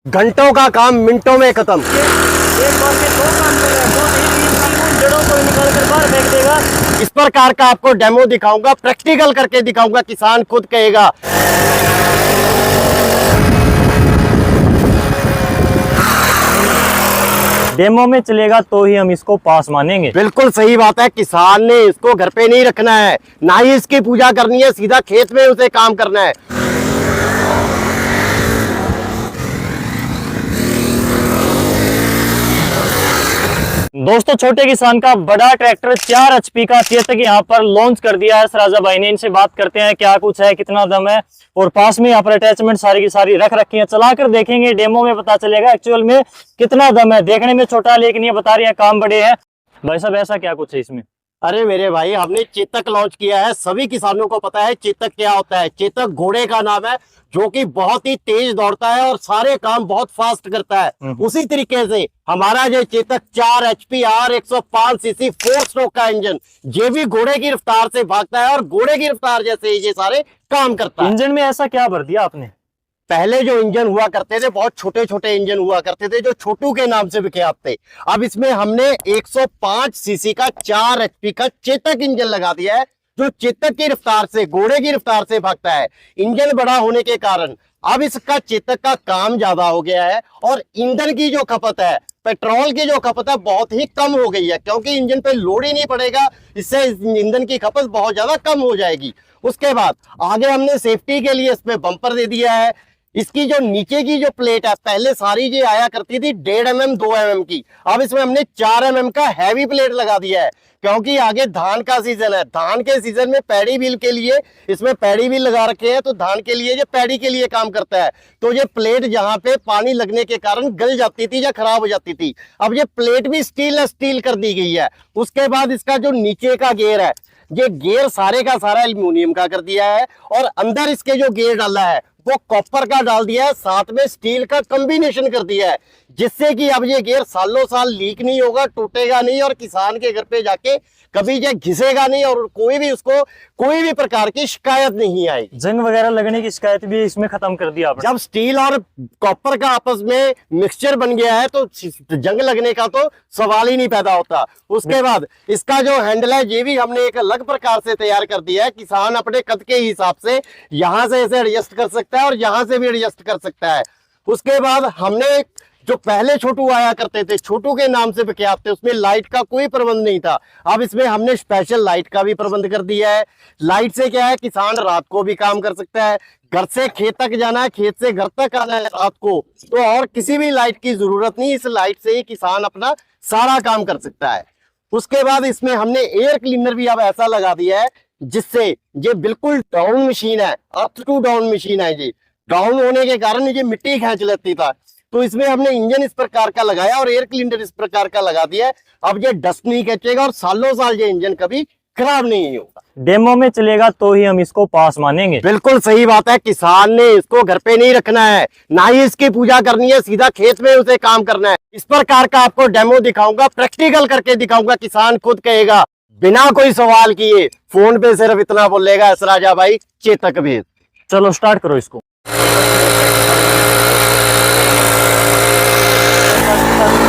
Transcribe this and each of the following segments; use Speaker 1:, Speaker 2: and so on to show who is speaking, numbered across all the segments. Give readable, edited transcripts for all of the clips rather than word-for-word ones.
Speaker 1: घंटों का काम मिनटों में खत्म।
Speaker 2: एक बार में 2 काम कर रहा है, 2 नहीं 3 काम उन जड़ों को निकाल कर बाहर फेंक देगा।
Speaker 1: इस प्रकार का आपको डेमो दिखाऊंगा, प्रैक्टिकल करके दिखाऊंगा, किसान खुद कहेगा।
Speaker 2: डेमो में चलेगा तो ही हम इसको पास मानेंगे।
Speaker 1: बिल्कुल सही बात है, किसान ने इसको घर पे नहीं रखना है, ना ही इसकी पूजा करनी है, सीधा खेत में उसे काम करना है।
Speaker 2: दोस्तों, छोटे किसान का बड़ा ट्रैक्टर 4 HP का चेतक यहाँ पर लॉन्च कर दिया है राजा भाई ने। इनसे बात करते हैं क्या कुछ है, कितना दम है, और पास में यहाँ पर अटैचमेंट सारी की सारी रख रखी है। चलाकर देखेंगे, डेमो में पता चलेगा एक्चुअल में कितना दम है। देखने में छोटा लेकिन ये बता रही है काम बड़े हैं। भाई साहब, ऐसा क्या कुछ है इसमें?
Speaker 1: अरे मेरे भाई, हमने चेतक लॉन्च किया है। सभी किसानों को पता है चेतक क्या होता है। चेतक घोड़े का नाम है जो कि बहुत ही तेज दौड़ता है और सारे काम बहुत फास्ट करता है। उसी तरीके से हमारा जो Chetak 4 HP R 105 CC 4 stroke का इंजन, ये भी घोड़े की रफ्तार से भागता है और घोड़े की रफ्तार जैसे ये सारे काम करता है।
Speaker 2: इंजन में ऐसा क्या भर दिया आपने?
Speaker 1: पहले जो इंजन हुआ करते थे, बहुत छोटे छोटे इंजन हुआ करते थे जो छोटू के नाम से विख्यात थे। अब इसमें हमने 105 सीसी का 4 HP का चेतक इंजन लगा दिया है जो चेतक की रफ्तार से, घोड़े की रफ्तार से भागता है। इंजन बड़ा होने के कारण अब इसका चेतक का काम ज्यादा हो गया है और ईंधन की जो खपत है, पेट्रोल की जो खपत है, बहुत ही कम हो गई है, क्योंकि इंजन पे लोड ही नहीं पड़ेगा। इससे ईंधन की खपत बहुत ज्यादा कम हो जाएगी। उसके बाद आगे हमने सेफ्टी के लिए इसमें बम्पर दे दिया है। इसकी जो नीचे की जो प्लेट है, पहले सारी ये आया करती थी 1.5 mm 2 mm की, अब इसमें हमने 4 mm का हैवी प्लेट लगा दिया है, क्योंकि आगे धान का सीजन है। धान के सीजन में पैडी व्हील के लिए इसमें पैडी व्हील लगा रखे हैं, तो धान के लिए, ये पैडी के लिए काम करता है। तो ये प्लेट जहां पे पानी लगने के कारण गल जाती थी या खराब हो जाती थी, अब ये प्लेट भी स्टील कर दी गई है। उसके बाद इसका जो नीचे का गियर है, ये गियर सारे का सारा एल्यूमिनियम का कर दिया है और अंदर इसके जो गियर डाला है वो कॉपर का डाल दिया है, साथ में स्टील का कॉम्बिनेशन कर दिया है, जिससे कि अब ये गियर सालों साल लीक नहीं होगा, टूटेगा नहीं और किसान के घर पे जाके कभी ये घिसेगा नहीं और कोई भी उसको कोई भी प्रकार की शिकायत नहीं आएगी।
Speaker 2: जंग वगैरह लगने की शिकायत भी इसमें खत्म कर दिया आपने।
Speaker 1: जब स्टील और कॉपर का आपस में मिक्सचर बन गया है तो जंग लगने का तो सवाल ही नहीं पैदा होता। उसके बाद इसका जो हैंडल है, ये भी हमने एक अलग प्रकार से तैयार कर दिया है। किसान अपने कद के हिसाब से यहां से इसे एडजस्ट कर सकता है और यहां से भी एडजस्ट कर सकता है। उसके बाद हमने जो पहले छोटू आया करते थे, छोटू के नाम से विख्यात थे, उसमें लाइट का कोई प्रबंध नहीं था। अब इसमें हमने स्पेशल लाइट का भी प्रबंध कर दिया है। लाइट से क्या है, किसान रात को भी काम कर सकता है। घर से खेत तक जाना है, खेत से घर तक आना है रात को, तो और किसी भी लाइट की जरूरत नहीं। इस लाइट से ही किसान अपना सारा काम कर सकता है। उसके बाद इसमें हमने एयर क्लीनर भी अब ऐसा लगा दिया है जिससे ये बिल्कुल डाउन मशीन है, अप टू डाउन मशीन है। ये डाउन होने के कारण ये मिट्टी खींच लेती था, तो इसमें हमने इंजन इस प्रकार का लगाया और एयर क्लीनर इस प्रकार का लगा दिया है। अब ये डस्ट नहीं खींचेगा और सालों साल ये इंजन कभी खराब नहीं होगा।
Speaker 2: डेमो में चलेगा तो ही हम इसको पास मानेंगे।
Speaker 1: बिल्कुल सही बात है, किसान ने इसको घर पे नहीं रखना है, ना ही इसकी पूजा करनी है, सीधा खेत में उसे काम करना है। इस प्रकार का आपको डेमो दिखाऊंगा, प्रैक्टिकल करके दिखाऊंगा, किसान खुद कहेगा बिना कोई सवाल किए, फोन पे सिर्फ इतना बोलेगा, एस राजा भाई चेतक भेज।
Speaker 2: चलो स्टार्ट करो इसको।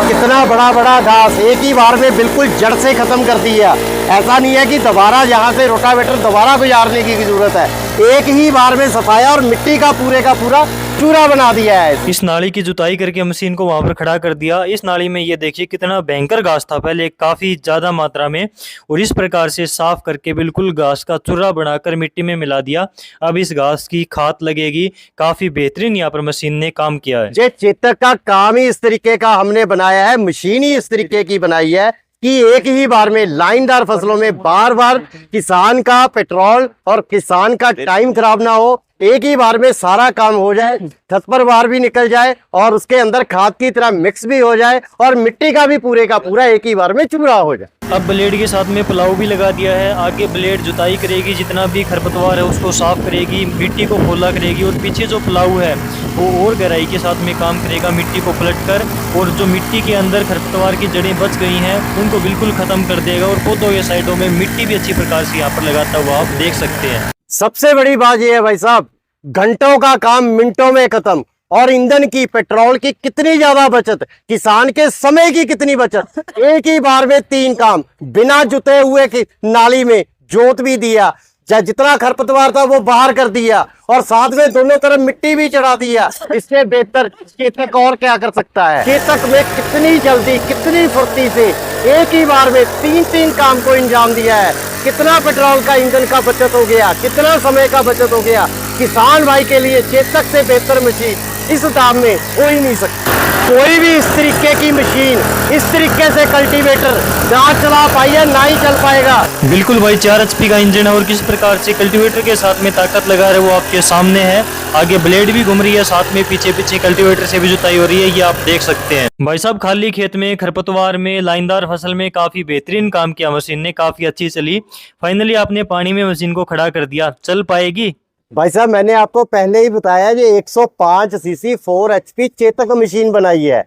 Speaker 1: कितना बड़ा बड़ा घास एक ही बार में बिल्कुल जड़ से खत्म कर दी है। ऐसा नहीं है कि दोबारा यहाँ से रोटावेटर दोबारा गुजारने की जरूरत है, एक ही बार में सफाया और मिट्टी का पूरा चूरा बना दिया है।
Speaker 2: इस नाली की जुताई करके मशीन को वहां पर खड़ा कर दिया। इस नाली में ये देखिए कितना भयंकर घास था पहले, काफी ज्यादा मात्रा में, और इस प्रकार से साफ करके बिल्कुल घास का चूरा बनाकर मिट्टी में मिला दिया। अब इस घास की खाद लगेगी। काफी बेहतरीन यहाँ पर मशीन ने काम किया है।
Speaker 1: ये चेतक का काम ही इस तरीके का हमने बनाया है, मशीन ही इस तरीके की बनाई है कि एक ही बार में लाइनदार फसलों में बार बार किसान का पेट्रोल और किसान का टाइम खराब ना हो, एक ही बार में सारा काम हो जाए, छत पर बाहर भी निकल जाए और उसके अंदर खाद की तरह मिक्स भी हो जाए और मिट्टी का भी पूरा एक ही बार में चूरा हो जाए।
Speaker 2: अब ब्लेड के साथ में प्लाऊ भी लगा दिया है। आगे ब्लेड जुताई करेगी, जितना भी खरपतवार है उसको साफ करेगी, मिट्टी को खोला करेगी, और पीछे जो प्लाऊ है वो और गहराई के साथ में काम करेगा, मिट्टी को पलट कर, और जो मिट्टी के अंदर खरपतवार की जड़ें बच गई हैं उनको बिल्कुल खत्म कर देगा। और पौधों के साइडों में मिट्टी भी अच्छी प्रकार से यहाँ पर लगाता हुआ आप देख सकते हैं।
Speaker 1: सबसे बड़ी बात यह है भाई साहब, घंटों का काम मिनटों में खत्म। और ईंधन की, पेट्रोल की कितनी ज्यादा बचत, किसान के समय की कितनी बचत। एक ही बार में 3 काम, बिना जुते हुए की नाली में जोत भी दिया, जितना खरपतवार था वो बाहर कर दिया, और साथ में दोनों तरफ मिट्टी भी चढ़ा दिया। इससे बेहतर चेतक और क्या कर सकता है। चेतक में कितनी जल्दी, कितनी फुर्ती से एक ही बार में 3 काम को अंजाम दिया है। कितना पेट्रोल का, ईंधन का बचत हो गया, कितना समय का बचत हो गया। किसान भाई के लिए चेतक से बेहतर मशीन इस दाम में हो ही नहीं सकती। कोई भी इस तरीके की मशीन, इस तरीके से कल्टीवेटर ना चला पाइए, ना ही चल पाएगा।
Speaker 2: बिल्कुल भाई, 4 HP का इंजन है और किस प्रकार से कल्टीवेटर के साथ में ताकत लगा रहे वो आपके सामने है। आगे ब्लेड भी घूम रही है, साथ में पीछे पीछे कल्टीवेटर से भी जुताई हो रही है, ये आप देख सकते हैं। भाई साहब, खाली खेत में, खरपतवार में, लाइनदार फसल में काफी बेहतरीन काम किया मशीन ने, काफी अच्छी चली। फाइनली आपने पानी में मशीन को खड़ा कर दिया, चल पाएगी?
Speaker 1: भाई साहब, मैंने आपको पहले ही बताया, ये 105 सीसी 4 HP चेतक मशीन बनाई है।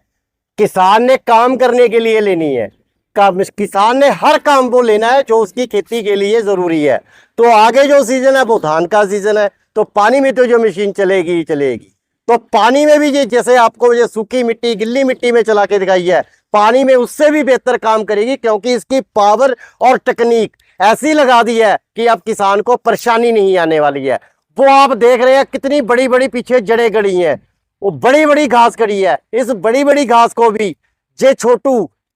Speaker 1: किसान ने काम करने के लिए लेनी है, किसान ने हर काम को लेना है जो उसकी खेती के लिए जरूरी है। तो आगे जो सीजन है वो धान का सीजन है, तो पानी में तो जो मशीन चलेगी ही चलेगी। तो पानी में भी ये, जैसे आपको ये सूखी मिट्टी, गिल्ली मिट्टी में चला के दिखाई है, पानी में उससे भी बेहतर काम करेगी, क्योंकि इसकी पावर और टेक्निक ऐसी लगा दी है कि अब किसान को परेशानी नहीं आने वाली है। वो आप देख रहे हैं कितनी बड़ी बड़ी पीछे जड़ें गड़ी हैं, वो बड़ी बड़ी घास खड़ी है। इस बड़ी बड़ी घास को भी जे छोटू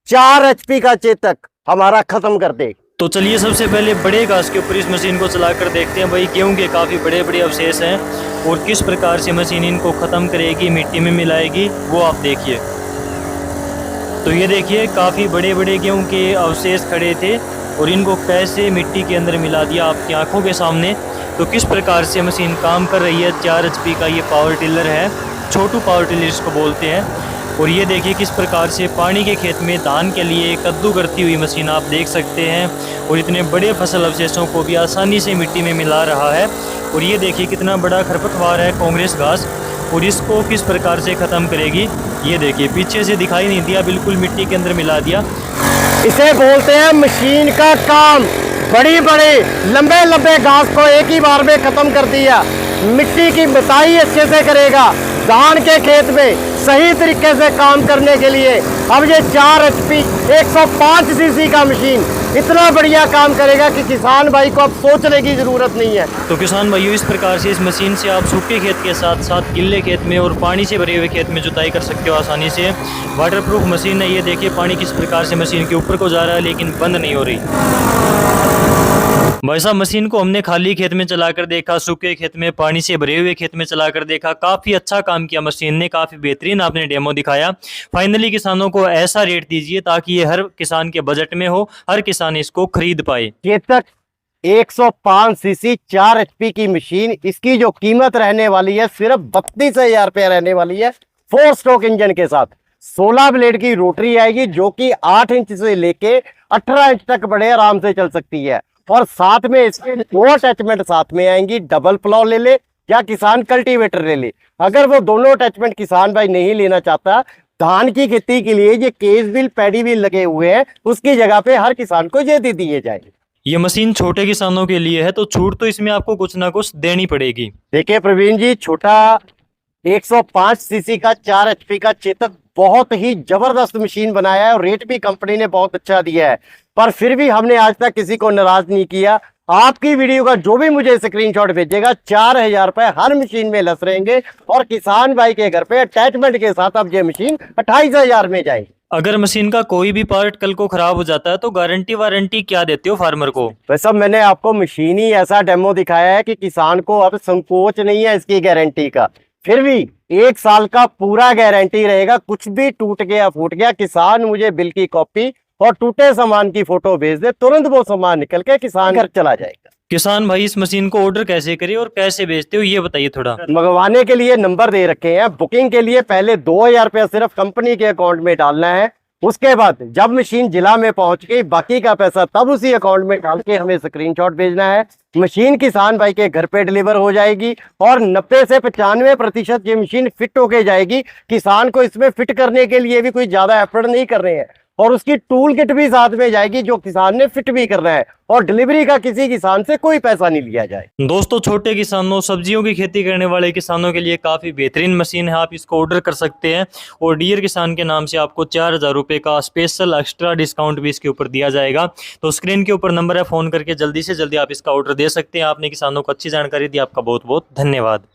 Speaker 1: 4 HP का चेतक हमारा खत्म कर दे।
Speaker 2: तो चलिए सबसे पहले बड़े घास के ऊपर इस मशीन को चलाकर देखते हैं। भाई, गेहूं के काफी बड़े बड़े अवशेष हैं और किस प्रकार से मशीन इनको खत्म करेगी, मिट्टी में मिलाएगी, वो आप देखिए। तो ये देखिए, काफी बड़े बड़े गेहूं के अवशेष खड़े थे और इनको कैसे मिट्टी के अंदर मिला दिया आपकी आंखों के सामने। तो किस प्रकार से मशीन काम कर रही है। 4 HP का ये पावर टिलर है, छोटू पावर टिलर इसको बोलते हैं। और ये देखिए किस प्रकार से पानी के खेत में धान के लिए कद्दू करती हुई मशीन आप देख सकते हैं, और इतने बड़े फसल अवशेषों को भी आसानी से मिट्टी में मिला रहा है। और ये देखिए कितना बड़ा खरपतवार है, कांग्रेस घास, और इसको किस प्रकार से ख़त्म करेगी। ये देखिए पीछे से दिखाई नहीं दिया, बिल्कुल मिट्टी के अंदर मिला दिया।
Speaker 1: इसे बोलते हैं मशीन का काम। बड़ी बड़े लंबे लंबे घास को एक ही बार में खत्म कर दिया। मिट्टी की मिताई अच्छे से करेगा। धान के खेत में सही तरीके से काम करने के लिए अब ये 4 HP 105 सीसी का मशीन इतना बढ़िया काम करेगा कि किसान भाई को अब सोचने की जरूरत नहीं है।
Speaker 2: तो किसान भाइयों, इस प्रकार से इस मशीन से आप सूखे खेत के साथ साथ गिल्ले खेत में और पानी से भरे हुए खेत में जुताई कर सकते हो आसानी से। वाटरप्रूफ मशीन है। ये देखिए पानी किस प्रकार से मशीन के ऊपर को जा रहा है, लेकिन बंद नहीं हो रही। भाई साहब, मशीन को हमने खाली खेत में चलाकर देखा, सूखे खेत में, पानी से भरे हुए खेत में चलाकर देखा। काफी अच्छा काम किया मशीन ने, काफी बेहतरीन आपने डेमो दिखाया। फाइनली किसानों को ऐसा रेट दीजिए ताकि ये हर किसान के बजट में हो, हर किसान इसको खरीद पाए।
Speaker 1: चेतक 105 सीसी 4 HP की मशीन, इसकी जो कीमत रहने वाली है सिर्फ 32,000 रुपया रहने वाली है। 4 स्ट्रोक इंजन के साथ 16 ब्लेड की रोटरी आएगी, जो कि 8 इंच से लेके 18 इंच तक बड़े आराम से चल सकती है। और साथ में इसके 2 अटैचमेंट साथ में आएंगी, डबल प्लॉ ले ले या किसान कल्टीवेटर ले ले। अगर वो दोनों अटैचमेंट किसान भाई नहीं लेना चाहता, धान की खेती के लिए ये केस व्हील, पैडी व्हील लगे हुए हैं, उसकी जगह पे हर किसान को ये दे दिए जाएंगे।
Speaker 2: ये मशीन छोटे किसानों के लिए है, तो छूट तो इसमें आपको कुछ ना कुछ देनी पड़ेगी।
Speaker 1: देखिए प्रवीण जी, छोटा 105 सीसी का 4 HP का चेतक बहुत ही जबरदस्त मशीन बनाया है और रेट भी कंपनी ने बहुत अच्छा दिया है, पर फिर भी हमने आज तक किसी को नाराज नहीं किया। आपकी वीडियो का जो भी मुझे स्क्रीनशॉट भेजेगा, 4,000 रुपए हर मशीन में लस रहेंगे और किसान भाई के घर पे अटैचमेंट के साथ अब ये मशीन 28,000 में जाएगी।
Speaker 2: अगर मशीन का कोई भी पार्ट कल को खराब हो जाता है तो गारंटी वारंटी क्या देते हो फार्मर को?
Speaker 1: वैसे मैंने आपको मशीन ही ऐसा डेमो दिखाया है कि किसान को अब संकोच नहीं है इसकी गारंटी का। फिर भी 1 साल का पूरा गारंटी रहेगा। कुछ भी टूट गया, फूट गया, किसान मुझे बिल की कॉपी और टूटे सामान की फोटो भेज दे, तुरंत वो सामान निकल के किसान घर चला जाएगा।
Speaker 2: किसान भाई, इस मशीन को ऑर्डर कैसे करे और कैसे भेजते हो, ये बताइए थोड़ा।
Speaker 1: मंगवाने के लिए नंबर दे रखे हैं। बुकिंग के लिए पहले 2,000 रुपया सिर्फ कंपनी के अकाउंट में डालना है। उसके बाद जब मशीन जिला में पहुंच गई, बाकी का पैसा तब उसी अकाउंट में डाल के हमें स्क्रीनशॉट भेजना है। मशीन किसान भाई के घर पे डिलीवर हो जाएगी और 90 से 95% ये मशीन फिट होके जाएगी। किसान को इसमें फिट करने के लिए भी कोई ज्यादा एफर्ट नहीं कर रहे हैं। और उसकी टूल किट भी साथ में जाएगी जो किसान ने फिट भी करना है, और डिलीवरी का किसी किसान से कोई पैसा नहीं लिया जाए।
Speaker 2: दोस्तों छोटे किसानों, सब्जियों की खेती करने वाले किसानों के लिए काफ़ी बेहतरीन मशीन है, आप इसको ऑर्डर कर सकते हैं और डियर किसान के नाम से आपको 4000 रुपये का स्पेशल एक्स्ट्रा डिस्काउंट भी इसके ऊपर दिया जाएगा। तो स्क्रीन के ऊपर नंबर है, फ़ोन करके जल्दी से जल्दी आप इसका ऑर्डर दे सकते हैं। आपने किसानों को अच्छी जानकारी दी, आपका बहुत बहुत धन्यवाद।